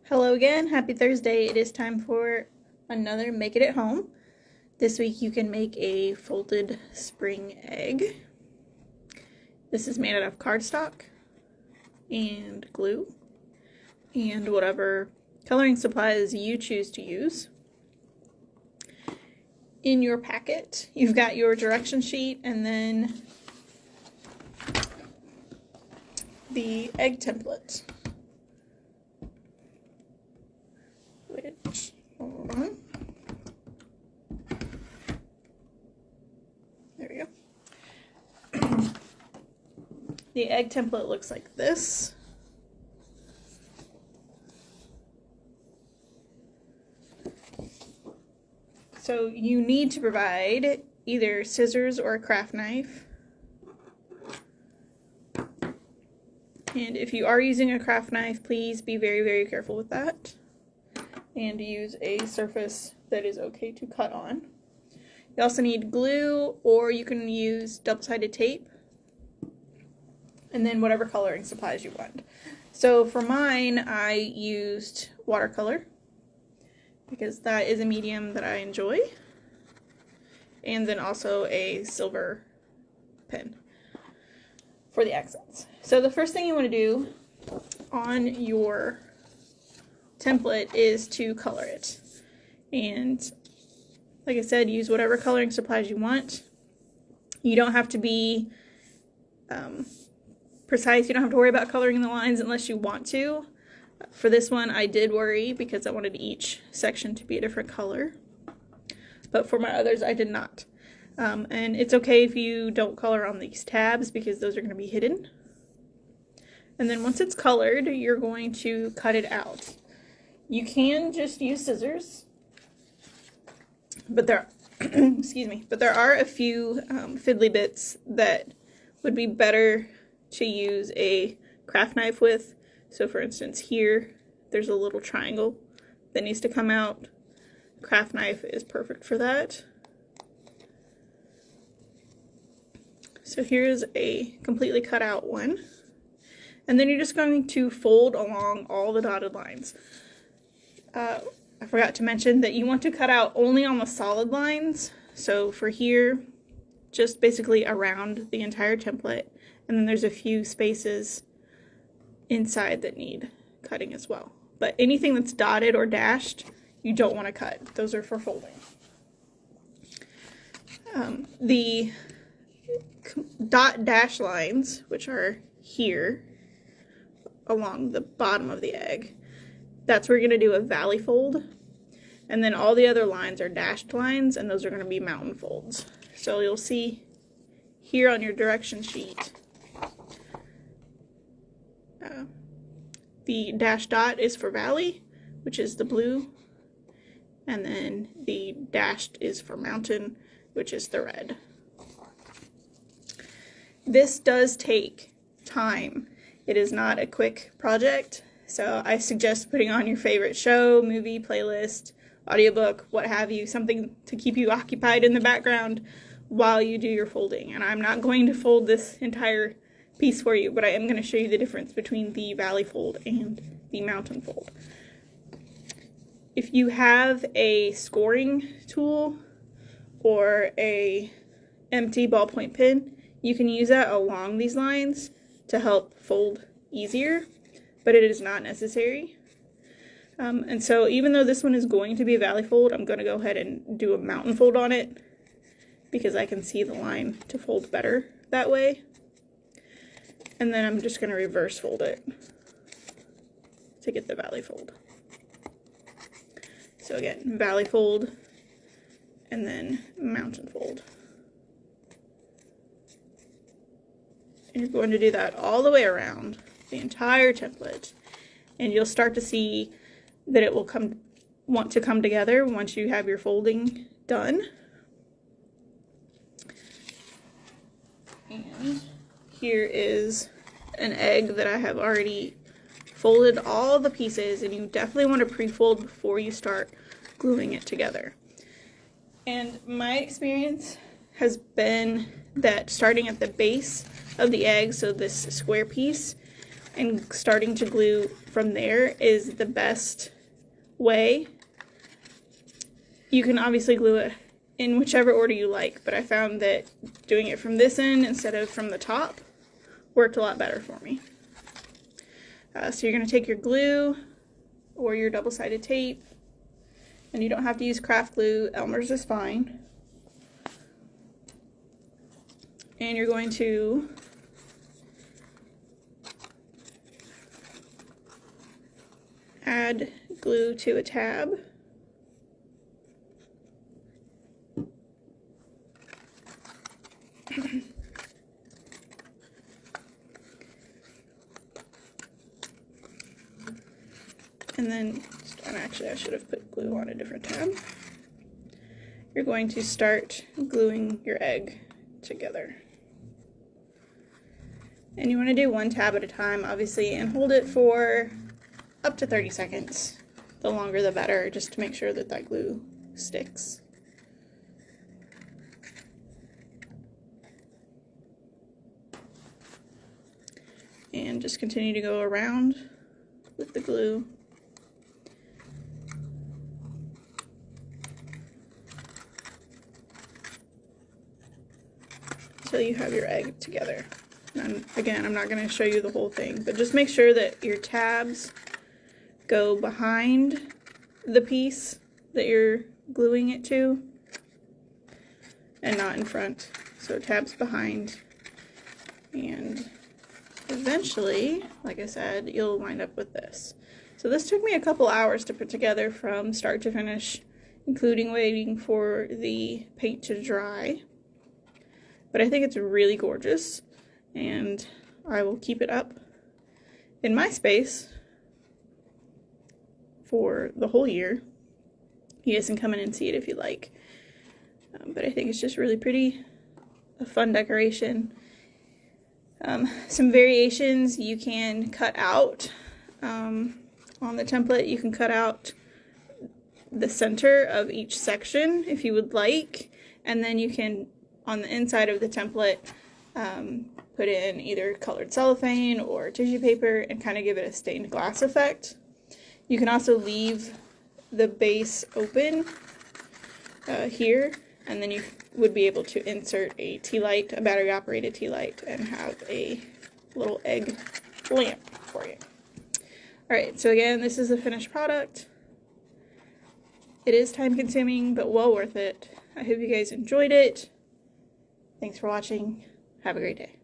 Hello again, happy Thursday. It is time for another Make It at Home. This week you can make a folded spring egg. This is made out of cardstock and glue and whatever coloring supplies you choose to use. In your packet, you've got your direction sheet and then the egg template. Hold on. There we go. The egg template looks like this. So you need to provide either scissors or a craft knife. And if you are using a craft knife, please be very, very careful with that. And use a surface that is okay to cut on. You also need glue, or you can use double-sided tape, and then whatever coloring supplies you want. So for mine, I used watercolor, because that is a medium that I enjoy, and then also a silver pen for the accents. So the first thing you want to do on your template is to color it, and like I said, use whatever coloring supplies you want. You don't have to be precise. You don't have to worry about coloring the lines unless you want to. For this one I did worry because I wanted each section to be a different color, but for my others I did not. And it's okay if you don't color on these tabs because those are going to be hidden. And then once it's colored, you're going to cut it out. You can just use scissors, but there, excuse me, but there are a few fiddly bits that would be better to use a craft knife with. So for instance, here, there's a little triangle that needs to come out. Craft knife is perfect for that. So here's a completely cut out one. And then you're just going to fold along all the dotted lines. I forgot to mention that you want to cut out only on the solid lines. So for here, just basically around the entire template. And then there's a few spaces inside that need cutting as well. But anything that's dotted or dashed, you don't want to cut. Those are for folding. The dot dash lines, which are here along the bottom of the egg, that's where you're going to do a valley fold. And then all the other lines are dashed lines, and those are going to be mountain folds. So you'll see here on your direction sheet, the dash dot is for valley, which is the blue, and then the dashed is for mountain, which is the red. This does take time. It is not a quick project, so I suggest putting on your favorite show, movie, playlist, audiobook, what have you, something to keep you occupied in the background while you do your folding. And I'm not going to fold this entire piece for you, but I am going to show you the difference between the valley fold and the mountain fold. If you have a scoring tool or a empty ballpoint pen, you can use that along these lines to help fold easier, but it is not necessary. And so even though this one is going to be a valley fold, I'm going to go ahead and do a mountain fold on it because I can see the line to fold better that way. And then I'm just going to reverse fold it to get the valley fold. So again, valley fold and then mountain fold. And you're going to do that all the way around the entire template, and you'll start to see that it will want to come together once you have your folding done. And here is an egg that I have already folded all the pieces, and you definitely want to pre-fold before you start gluing it together. And my experience has been that starting at the base of the egg, so this square piece, and starting to glue from there is the best way. You can obviously glue it in whichever order you like, but I found that doing it from this end instead of from the top worked a lot better for me. So you're going to take your glue or your double-sided tape, and you don't have to use craft glue. Elmer's is fine. And you're going to add glue to a tab. And then, actually I should have put glue on a different tab. You're going to start gluing your egg together. And you want to do one tab at a time, obviously, and hold it for up to 30 seconds. The longer the better, just to make sure that that glue sticks. And just continue to go around with the glue. Until you have your egg together. And again, I'm not going to show you the whole thing, but just make sure that your tabs go behind the piece that you're gluing it to and not in front. So tabs behind, and eventually, like I said, you'll wind up with this. So this took me a couple hours to put together from start to finish, including waiting for the paint to dry. But I think it's really gorgeous, and I will keep it up in my space for the whole year. You guys can come in and see it if you like. But I think it's just really pretty, a fun decoration. Some variations you can cut out on the template. You can cut out the center of each section if you would like, and then you can, on the inside of the template, put in either colored cellophane or tissue paper and kind of give it a stained glass effect. You can also leave the base open here, and then you would be able to insert a tea light, a battery operated tea light, and have a little egg lamp for you. Alright, so again, this is the finished product. It is time consuming, but well worth it. I hope you guys enjoyed it. Thanks for watching. Have a great day.